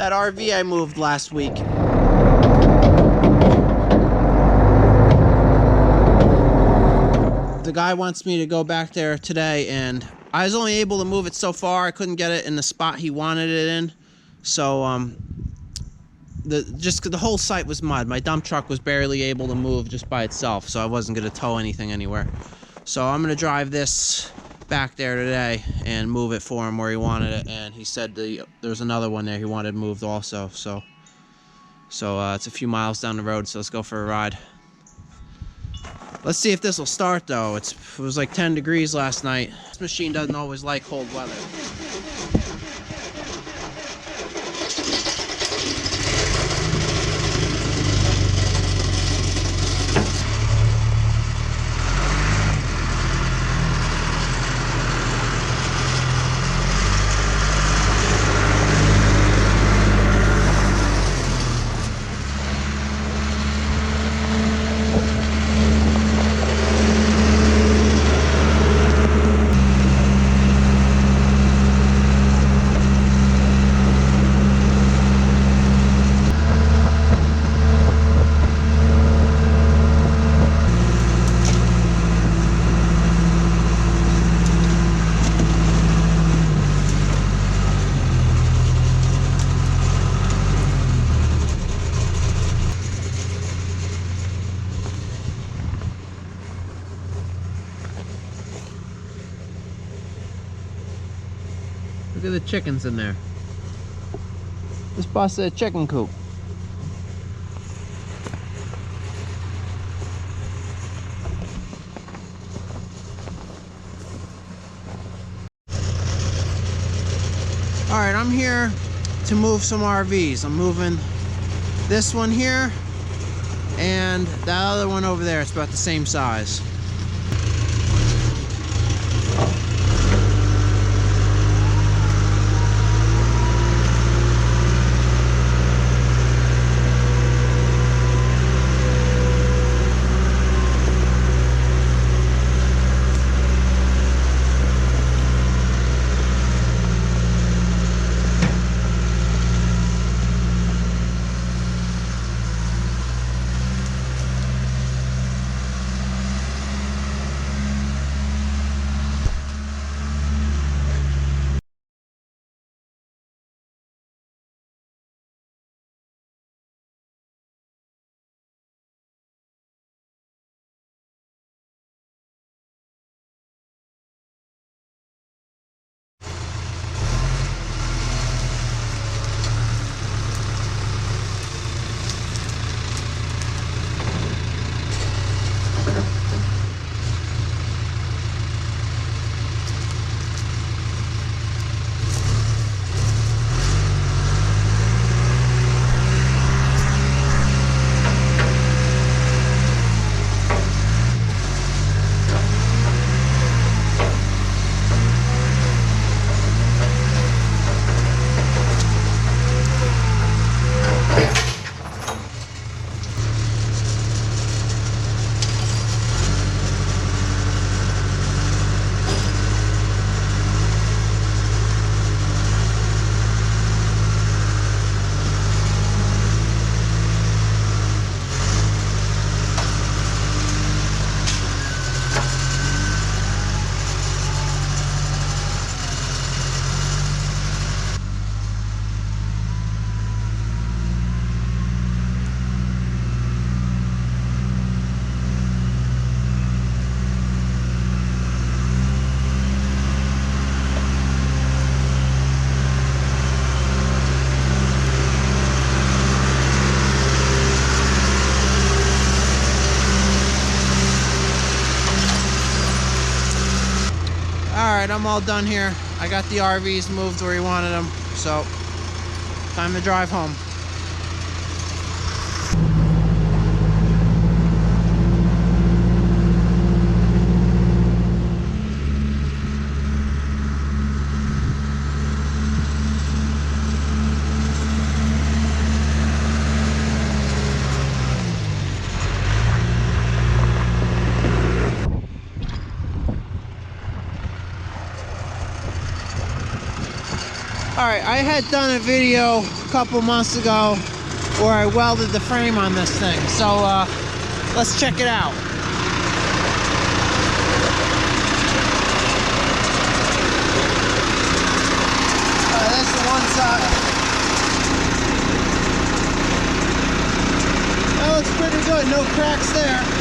that RV I moved last week. The guy wants me to go back there today, and I was only able to move it so far. I couldn't get it in the spot he wanted it in. So the whole site was mud. My dump truck was barely able to move just by itself, so I wasn't going to tow anything anywhere. So I'm going to drive this back there today and move it for him where he wanted it, and he said there's another one there he wanted moved also. So it's a few miles down the road, so let's go for a ride. Let's see if this will start though. It was like 10 degrees last night. This machine doesn't always like cold weather. Look at the chickens in there. This busted a chicken coop. Alright, I'm here to move some RVs. I'm moving this one here and that other one over there. It's about the same size. Alright, I'm all done here. I got the RVs moved where he wanted them, so time to drive home. Alright, I had done a video couple months ago where I welded the frame on this thing. So let's check it out. That's the one side. That looks pretty good, no cracks there.